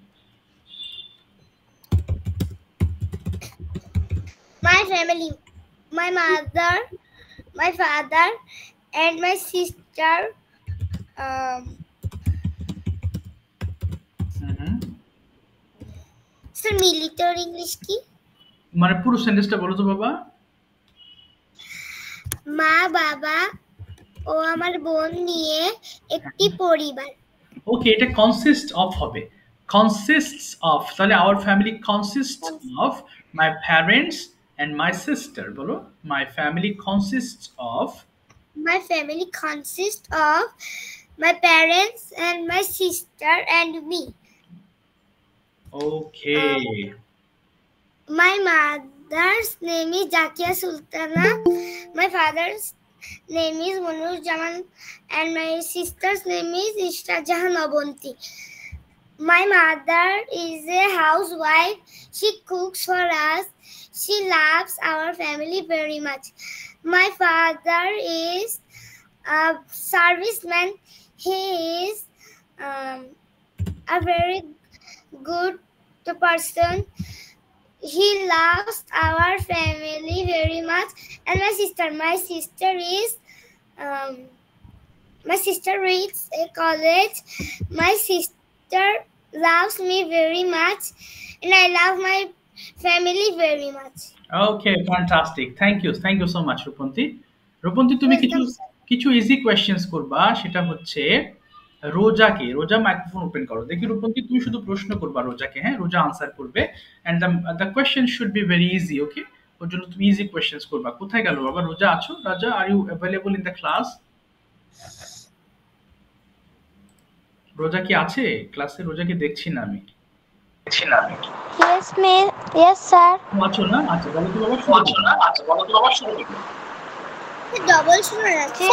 My family, my mother, my father, and my sister. Sir, military English কি? মানে পুরো সেন্টেন্সটা বলো তো বাবা। মা, বাবা ও আমার বোন নিয়ে একটি পরিবার। ওকে, এটা কনসিস্ট অফ হবে। কনসিস্টস অফ, তাহলে our family consist of my parents and my sister. বলো, my family consists of. My family consists of my parents and my sister and me. Okay. My mother's name is Zakia Sultana. My father's name is Manoj Jaman and my sister's name is Ishra Jahan Abonti. My mother is a housewife. She cooks for us. She loves our family very much. My father is a serviceman. He is a very good person. He loves our family very much. And my sister reads a college. My sister loves me very much, and I love my family very much. Okay, fantastic. Thank you so much, Rupanti. Rupanti, তুমি কিছু easy questions করবা, সেটা হচ্ছে রোজাকে। রোজা microphone open করো। দেখি রূপন্তী, তুমি শুধু প্রশ্ন করবা রোজাকে, হ্যাঁ? রোজা আনসার করবে, and the question should be very easy, okay? ওর জন্য তুমি ইজি কোয়েশ্চেন্স করবা। কোথায় গেল বাবা? রোজা আছো? Roza, are you available in the class? Roza কি আছে ক্লাসে? রোজাকে দেখছি না আমি। Yes, ma'am. Yes, sir. আছো না? আচ্ছা, বলো তো বাবা। শুরু করো। ডবল শোনা যাচ্ছে।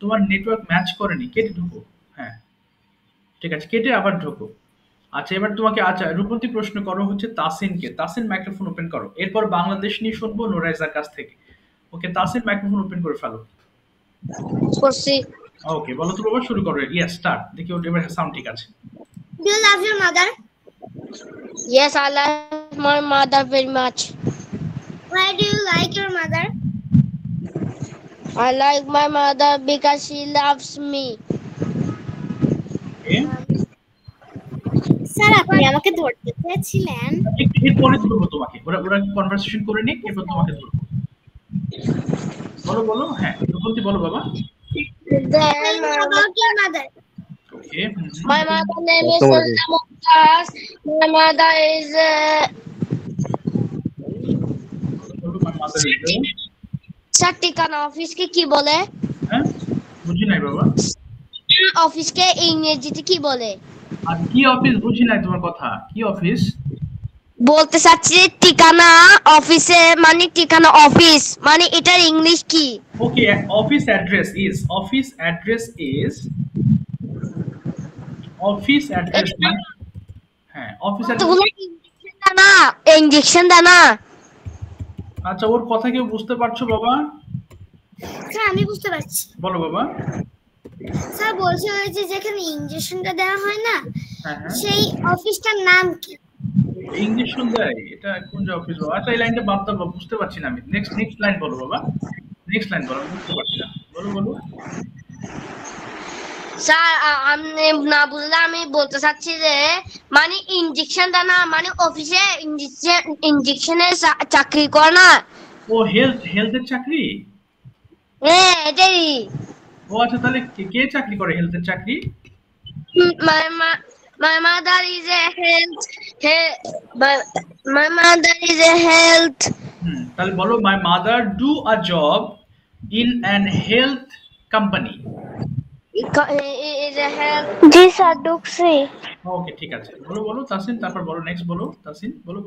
তোমার নেটওয়ার্ক ম্যাচ করেনি, কেটে ঢুকো। হ্যাঁ, ঠিক আছে, কেটে আবার ঢুকো। আচ্ছা, এবার তোমাকে, আচ্ছা রূপন্তী প্রশ্ন করো হচ্ছে তাসিনকে। তাসিন মাইক্রোফোন ওপেন করো। এরপর বাংলাদেশ নিয়ে শুনবো নোরাইজার কাছ থেকে। ওকে, তাসিন মাইক্রোফোন ওপেন করে ফেলো। করছি। ওকে, বলো তো বাবা, শুরু করো। Yes, start. দেখি ওর এবার সাউন্ড ঠিক আছে। Do you love your mother? Yes, I love my mother very much. Why do you like your mother? I like my mother because she loves me. Sir, আপনি আমাকে ধরতে চেয়েছিলেন? এরপরে ধরবো তোমাকে। ওরা কনভারসেশন করে নিক, এরপর তোমাকে ধরবো। বলো। হ্যাঁ, রূপন্তী বলো বাবা। Then About your mother. Okay. my mother name is Sultan Mumtaz. My mother is My mother is ঠিকানা অফিসকে কি বলে? হ্যাঁ, বুঝি নাই বাবা। অফিসকে ইংরেজিতে কি বলে? আর কি অফিস? বুঝি নাই তোমার কথা। কি অফিস বলতে চাচ্ছি? ঠিকানা অফিসে মানে ঠিকানা অফিস মানে এটার ইংলিশ কি? ওকে, অফিস অ্যাড্রেস ইজ হ্যাঁ, অফিস অ্যাড্রেস। ইনজেকশন দানা। আচ্ছা, ওর কথা কেউ বুঝতে পারছো বাবা? স্যার, আমি বুঝতে পারছি। বলো বাবা। স্যার বলছে ওই যে যেখানে ইনজেকশনটা দেওয়া হয় না, হ্যাঁ, সেই অফিসটার নাম কি? ইঞ্জেকশন দেয়? এটা কোন যে অফিস বাবা? আচ্ছা, এই লাইনটা বাদ দাও, বুঝতে পারছি না আমি। নেক্সট লাইন বলো বাবা। নেক্সট লাইন বলো, বুঝতে পারছি না। বলো। স্যার, আমি না বুঝলে আমি বলতে চাচ্ছি যে মানে ইনজেকশন দানা মানে অফিসে ইনজেকশনের চাকরি করে না? ও, হেলথের চাকরি? হ্যাঁ, এটাই। ও আচ্ছা, তাহলে কে চাকরি করে হেলথের চাকরি? My mother is a health. তাহলে বলো, my mother do a job in an health company. Is a health. G sir, ঢুকছি। ওকে, ঠিক আছে। বলো তাসিন, তারপর বলো নেক্সট। বলো তাসিন, বলো।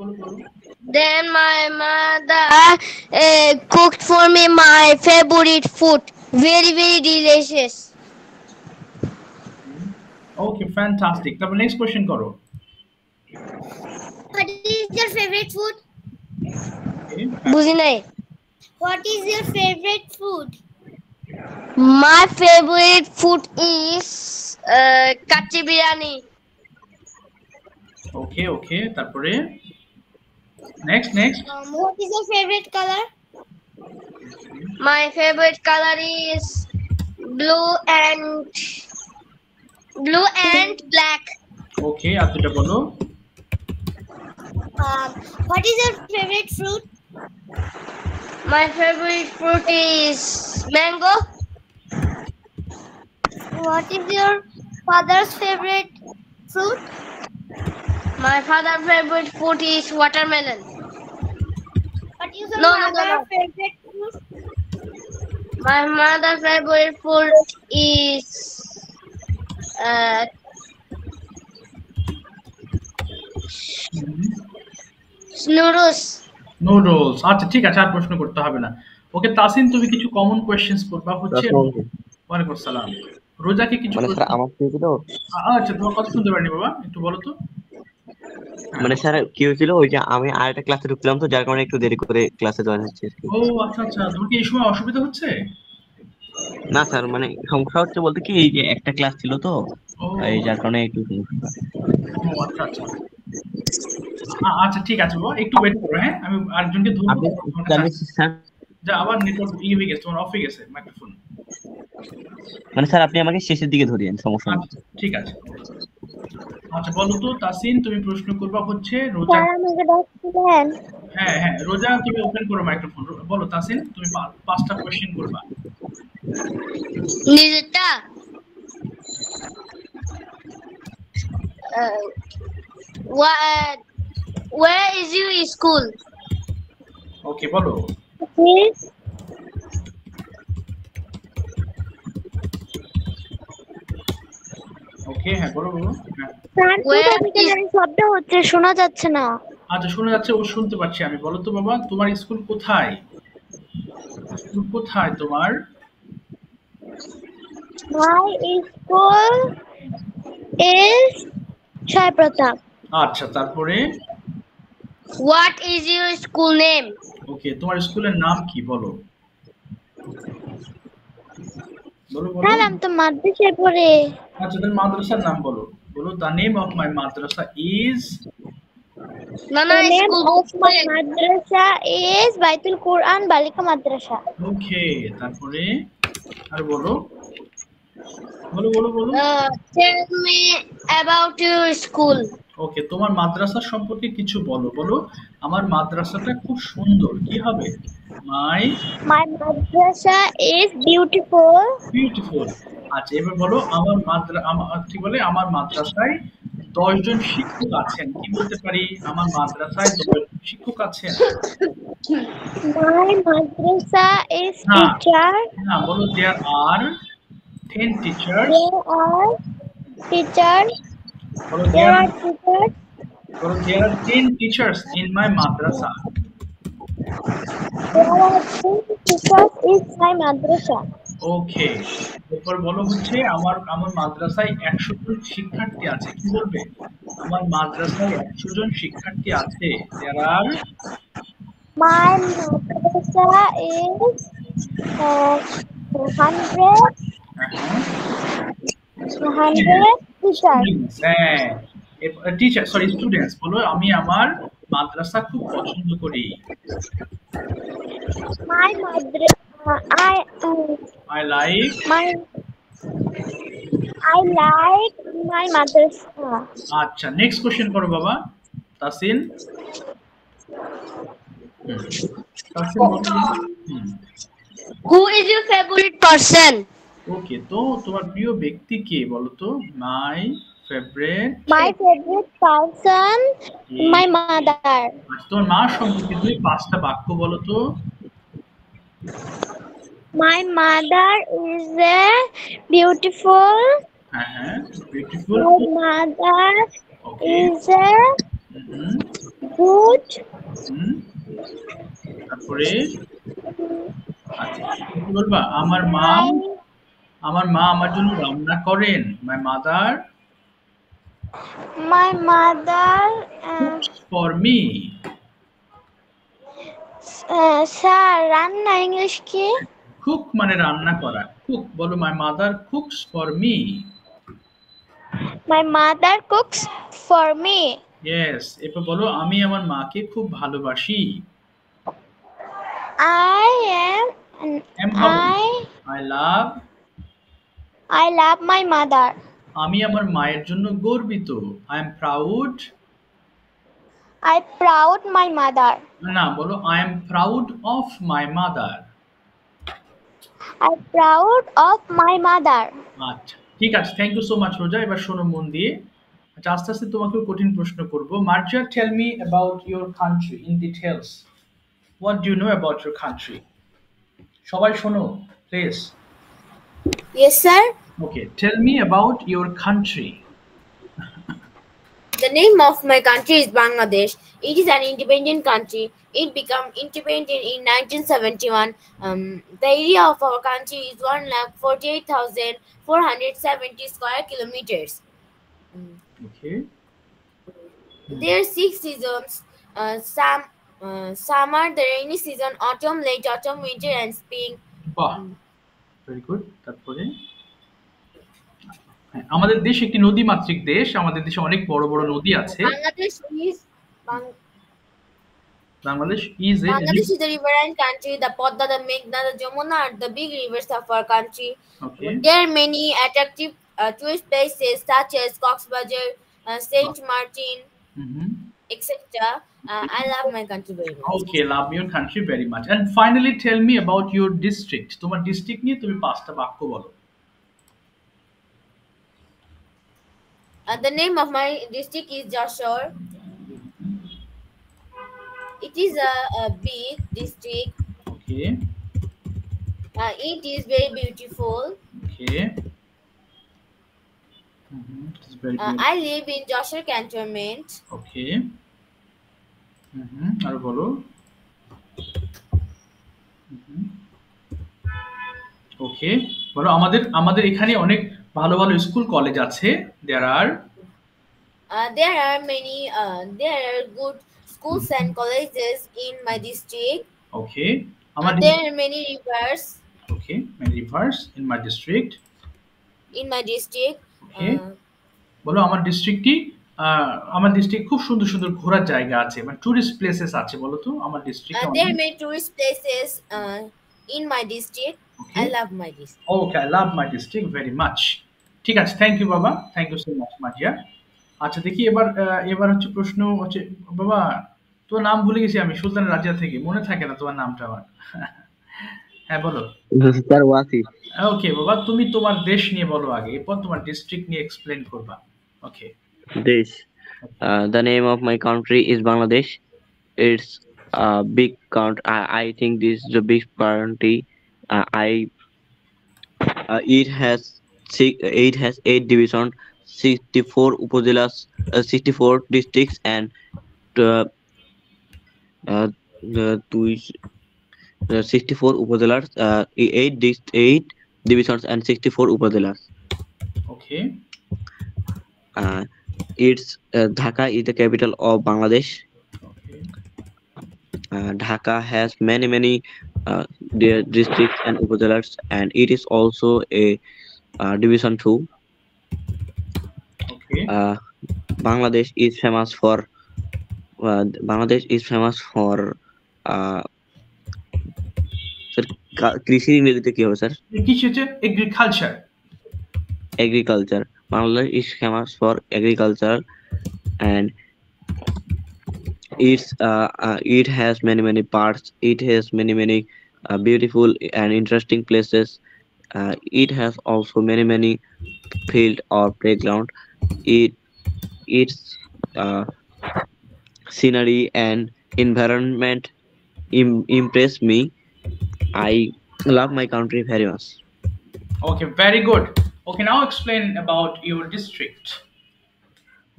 Then my mother cooked for me my favorite food, very delicious. Okay, fantastic. তারপর নেক্সট কোশ্চেন করো। What is your favorite food? বুঝি নাই। What is your favorite food? My favorite food is kacchi biryani. ওকে, তারপরে next. What is your favorite color? My favorite color is blue and black. ওকে, আর দুটো বলো। What is your favorite fruit? My favorite fruit is mango. What is your father's favorite fruit? My father's favorite food is watermelon. What is your No. mother's favorite fruit? My mother's favorite food is noodles. Noodles. আচ্ছা ঠিক আছে, আর প্রশ্ন করতে হবে না। ওকে তাসিন, তুমি কিছু common questions করবা হচ্ছে। ওয়ালাইকুম আসসালাম। রোজাকে কিছু মানে স্যার আমার কি হয়েছিল, আচ্ছা তোমার কথা শুনতে পারিনি বাবা, একটু বলো তো। মানে স্যার কি হয়েছিল, ওই যে আমি আরেকটা ক্লাসে ঢুকলাম তো, যার কারণে একটু দেরি করে ক্লাসে জয়েন হচ্ছে আর কি। ও আচ্ছা আচ্ছা, তোমার কি এই সময় অসুবিধা হচ্ছে? না স্যার, মানে সমস্যা হচ্ছে বলতে কি, এই যে একটা ক্লাস ছিল তো, ও এই যার কারণে একটু সমস্যা। ও আচ্ছা আচ্ছা আচ্ছা ঠিক আছে বাবা, একটু ওয়েট করো। হ্যাঁ, আমি আরেকজনকে ধরবো। আপনি জানেন স্যার, যা আবার নেটওয়ার্ক ইয়ে হয়ে গেছে, তোমার অফ হয়ে গেছে মাইক্রোফোন। মানে স্যার আপনি আমাকে শেষের দিকে ধরিয়েন, সমস্যা নেই। আচ্ছা ঠিক আছে। আচ্ছা বলো তো তাসিন, তুমি প্রশ্ন করবা হচ্ছে রোজা। স্যার আমাকে ডাকছিলেন? হ্যাঁ হ্যাঁ, রোজা তুমি ওপেন করো মাইক্রোফোন। বলো তাসিন, তুমি 5টা কোশ্চেন করবা। নিজেরটা where is your school? ওকে বলো। ওকে হ্যাঁ বলো বলো। হ্যাঁ শব্দ হচ্ছে, শোনা যাচ্ছে না। আচ্ছা শোনা যাচ্ছে, ও শুনতে পাচ্ছি আমি। বলো তো বাবা, তোমার স্কুল কোথায়? স্কুল কোথায় তোমার? My school is Shaiprataপ. আচ্ছা তারপরে? What is your school name? ওকে, তোমার স্কুলের নাম কি বলো? বলো বলো। স্যার আমি তো মাদ্রাসায় পড়ি। আচ্ছা তাহলে মাদ্রাসার নাম বলো। বলো the name of my Madrasa is. The name of my madrasa is Baitul Quran Balika Madrasa. ওকে তারপরে আর বলো বলো বলো বলো। Tell me about your school. ওকে, তোমার মাদ্রাসা সম্পর্কে কিছু বলো। বলো আমার মাদ্রাসাটা খুব সুন্দর। কি হবে? My madrasa is beautiful. Beautiful. আচ্ছা এবার বলো আমার কি বলে, আমার মাদ্রাসায় 10 জন শিক্ষক আছেন। কি বলতে পারি? আমার মাদ্রাসায় 10 জন শিক্ষক আছেন। My madrasa is teacher. না বলো there are 10 teachers. There are teachers. বলো There are teachers. বলো there are 10 teachers in my madrasa. There are 10 teachers in my madrasa. ওকে, এরপর বলো হচ্ছে আমার মাদ্রাসায় 100 জন শিক্ষার্থী আছে। কি বলবে? আমার মাদ্রাসায় 100 জন শিক্ষার্থী আছে। there are My madrasa is 100 teachers. হ্যাঁ টিচার সরি স্টুডেন্টস। বলো আমি আমার মাদ্রাসা খুব পছন্দ করি। My madrasa I like my madrasa. আচ্ছা নেক্সট কোশ্চেন করো বাবা Tasin. Who is your favorite person? ওকে, তো তোমার প্রিয় ব্যক্তি কে বলো তো? My favorite person, my mother. তোমার মা সম্পর্কে তুমি 5টা বাক্য বলো তো। My mother is a beautiful. হ্যাঁ beautiful. My mother okay is a good. তারপরে আচ্ছা কি বলবা? আমার মা আমার জন্য রান্না করেন। My mother cooks for me. Sir রান্না ইংলিশ কি? কুক মানে রান্না করা। কুক বলো my mother cooks for me. My mother cooks for me. Yes, এরপর বলো আমি আমার মাকে খুব ভালোবাসি। I love my mother. আমি আমার মায়ের জন্য গর্বিত। I am proud. My mother. না বলো I am proud of my mother. I'm proud of my mother. আচ্ছা ঠিক আছে, থ্যাংক ইউ সো মাচ রোজা। এবার শোনো মন দিয়ে। আচ্ছা, আস্তে আস্তে তোমাকেও কঠিন প্রশ্ন করব। Marzia, tell me about your country in details. What do you know about your country? সবাই শোনো please. Yes, sir. Okay, tell me about your country. The name of my country is Bangladesh. It is an independent country. It became independent in 1971. The area of our country is 1,48,470 square kilometers. Okay, There are 6 seasons. Summer, the rainy season, autumn, late autumn, winter, and spring. বাহ, very good. তারপরে হ্যাঁ, আমাদের দেশ একটি নদীমাতৃক দেশ। আমাদের দেশে অনেক বড় বড় নদী আছে। Bangladesh is Bangladesh is a Bangladesh is a riverine country. The Podda, the Meghna, the Jamuna are the big rivers of our country. Okay, There are many attractive tourist places such as Cox's Bazar, Saint Martin, etc. I love my country very much. Okay, love your country very much. And finally tell me about your district. তোমার district নিয়ে তুমি 5টা বাক্য বলো। The name of my district is Jashore. It is a big district. Okay, It is very beautiful. Okay, it's very good. I live in Jashore Cantonment. ওকে, আর বলো। ওকে, বলো। আমাদের আমাদের এখানে অনেক ভালো ভালো স্কুল কলেজ আছে। দেয়ার আর There are many. There are good schools and colleges in my district. ওকে, আমার There are many rivers okay, many reverse in my district. in my district. ওকে, বলো। আমার ডিস্ট্রিক্ট খুব সুন্দর সুন্দর ঘোরার জায়গা আছে, মানে টুরিস্ট প্লেসেস আছে। বলো তো আমার ডিস্ট্রিক্টে। There are many tourist places in my district. I love my district. Okay, I love my district very much. ঠিক আছে, থ্যাংক ইউ বাবা, thank you so much Mazia. আচ্ছা, দেখি এবার হচ্ছে প্রশ্ন হচ্ছে, বাবা তোমার নাম ভুলে গেছি আমি, সুলতান রাজিয়া থেকে। মনে থাকে না তোমার নামটা আমার। হ্যাঁ বলো। স্যার ওয়াসি। ওকে বাবা, তুমি তোমার দেশ নিয়ে বলো আগে, এরপর তোমার ডিস্ট্রিক্ট নিয়ে এক্সপ্লেন করবা। ওকে। This. The name of my country is Bangladesh. It's a big country. I think this is a big country. It has it has 8 divisions, 64 upazilas, 64 districts, and uh, uh, 64 upazilas, 8 divisions, and 64 upazilas. Okay, It's Dhaka is the capital of Bangladesh. Okay, Dhaka has many districts and upazilas, and it is also a division 2. Okay, Bangladesh is famous for sir, কৃষির ইংরেজিতে কি হবে sir? কৃষি হচ্ছে agriculture. Agriculture. Bangladesh is famous for agriculture, and it has many parts. It has many beautiful and interesting places. It has also many field or playground. Its scenery and environment impress me. I love my country very much. Okay, very good. Okay, now explain about your district.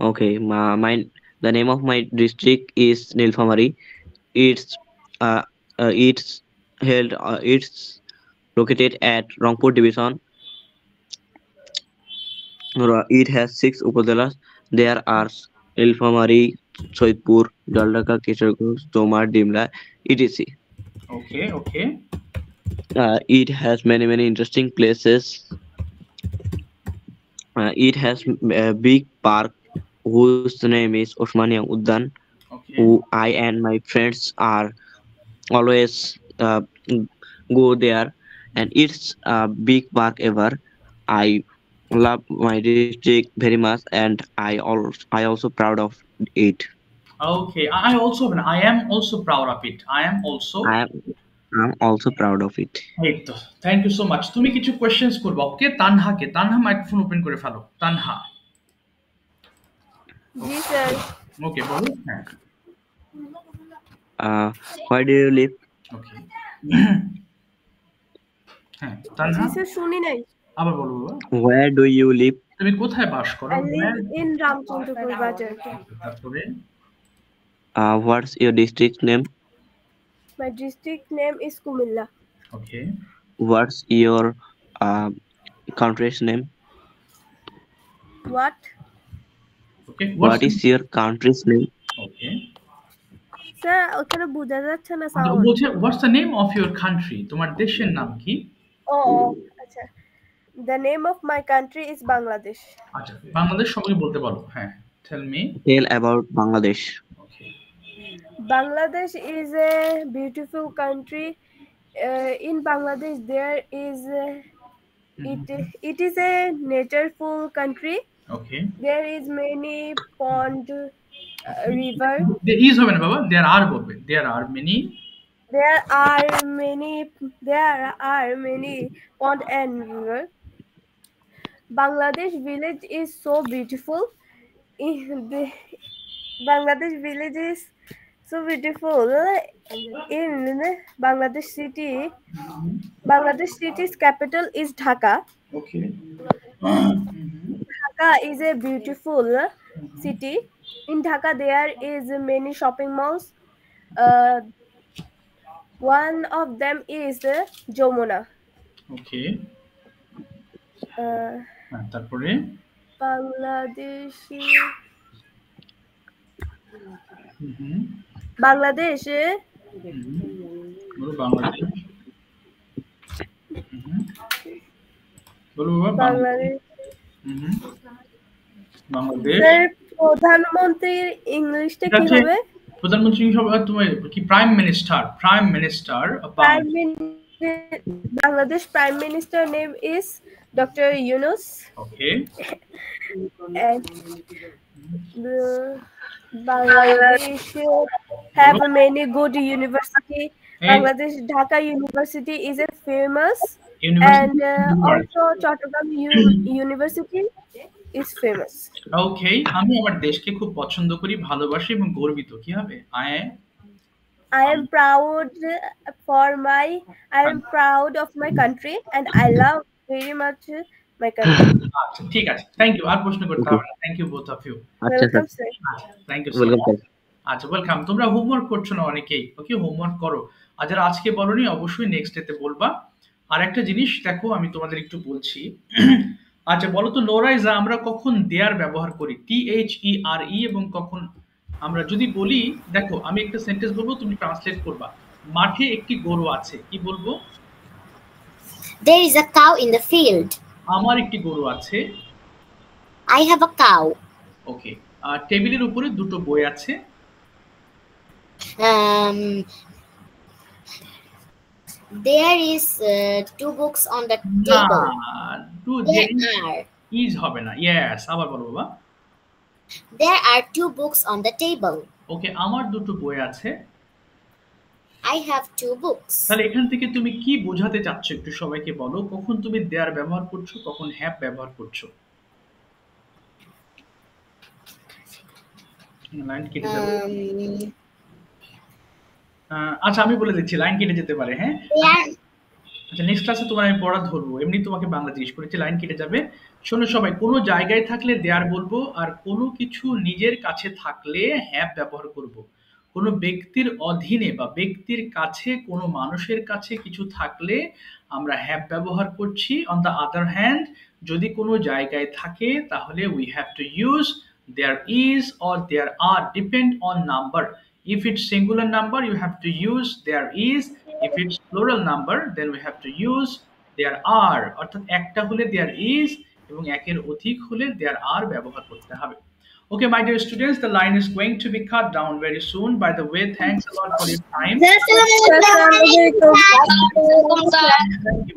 Okay, the name of my district is Nilphamari. It's it's located at Rangpur division. It has 6 upazilas. There are Nilphamari, Soitpur, Jaldaka, Kisharganj, Tomar, Dimla, etc. Okay, okay. It has many interesting places. It has a big park whose name is Osmania Uddan. Okay. Who I and my friends are always go there, and it's a big park ever. I love my district very much, and I also proud of it. Okay, I am also proud of it. I am also I am I'm also proud of it. এই তো, thank you so much. তুমি কিছু questions করবা, ওকে? Tanha microphone open করে ফেলো। তানহা, জি sir. ওকে বলো। হ্যাঁ, Where do you live? ওকে। হ্যাঁ, তানহা জি sir, শুনি নাই। আবার বলো বাবা। Where do you live? তুমি কোথায় বাস করো? I live in Ramchandpur Bazar. তারপরে What's your district name? My district name is Kumilla. Okay, What's your country's name? What? Okay, What is your country's name? Okay. Sir ওখানে বোঝা যাচ্ছে না আচ্ছা, sound. বলছে what's the name of your country? তোমার দেশের নাম কি? ও আচ্ছা, the name of my country is Bangladesh. আচ্ছা, বাংলাদেশ সম্পর্কে বলতে পারো। হ্যাঁ, tell me. Tell about Bangladesh. Okay, Bangladesh is a beautiful country. In Bangladesh there is it is a natureful country. Okay. There is many pond, river. Is হবে না বাবা, there are বলবে। There are many. There are many pond and river. Bangladesh village is so beautiful. Bangladesh village is so beautiful. In Bangladesh city, Bangladesh city's capital is Dhaka. Okay, Dhaka is a beautiful city. In Dhaka there is many shopping malls. One of them is Jamuna. Okay. Uh, হ্যাঁ, তারপরে Bangladesh. হুম, Bangladesh. বলো বাংলাদেশ। বলো বাবা Bangladesh. Bangladesh. Sir প্রধানমন্ত্রীর ইংলিশটা কি আচ্ছা, হবে? প্রধানমন্ত্রী সব তোমার কি? Prime minister. Bangladesh prime minister name is Dr. Yunus. Okay, And the Bangladesh have many good university. Bangladesh Dhaka University is a famous, and also Chattogram University is famous. ওকে। আমি আমার দেশকে খুব পছন্দ করি, ভালোবাসি এবং গর্বিত। কি হবে? I am proud of my country, and I love very much my country. আচ্ছা, ঠিক আছে, থ্যাংক ইউ। আর প্রশ্ন করতে হবে না। Thank you both of you. আচ্ছা Welcome, sir. Thank you. Welcome. আচ্ছা, ওয়েলকাম। তোমরা হোমওয়ার্ক করছো না অনেকেই, ওকে? হোমওয়ার্ক করো। আর যারা আজকে বলনি অবশ্যই নেক্সট ডেতে বলবা। আর একটা জিনিস দেখো, আমি তোমাদের একটু বলছি। আচ্ছা, বলো তো নোরাইজা, আমরা কখন দেয়ার ব্যবহার করি? THERE। এবং কখন আমরা যদি বলি, দেখো আমি একটা সেন্টেন্স বলবো, তুমি ট্রান্সলেট করবা। মাঠে একটি গরু আছে, কি বলবো? There is a cow in the field. আমার একটি গরু আছে। I have a cow. ওকে। আর টেবিলের উপরে দুটো বই আছে। There is two books on the না, table. There are. ইজ হবে না। ইয়েস, আবার বলো বাবা। There are two books on the table. ওকে, আমার দুটো বই আছে। I have two books. তাহলে এখান থেকে তুমি কি বোঝাতে চাচ্ছ একটু সবাইকে বলো। কখন তুমি দেয়ার ব্যবহার করছো, কখন হ্যাভ ব্যবহার করছো? লাইন কেটে যাবে। আচ্ছা, আমি বলে দিচ্ছি, লাইন কেটে যেতে পারে। হ্যাঁ, They are. আচ্ছা, নেক্সট ক্লাসে তোমার আমি পড়া ধরবো। এমনি তোমাকে বাংলা জিজ্ঞেস করেছি, লাইন কেটে যাবে। শোনো সবাই, কোনো জায়গায় থাকলে দেয়ার বলবো, আর কোনো কিছু নিজের কাছে থাকলে হ্যাভ ব্যবহার করব। কোনো ব্যক্তির অধীনে বা ব্যক্তির কাছে, কোনো মানুষের কাছে কিছু থাকলে আমরা হ্যাভ ব্যবহার করছি। অন দ্য আদার হ্যান্ড, যদি কোনো জায়গায় থাকে তাহলে we have to use there is or there are, depend on number. If it's singular number, you have to use there is. If it's plural number, then we have to use there are. অর্থাৎ একটা হলে there is এবং একের অধিক হলে there are ব্যবহার করতে হবে। Okay, my dear students, the line is going to be cut down very soon. By the way, thanks a lot for your time. Assalamualaikum. Thank you.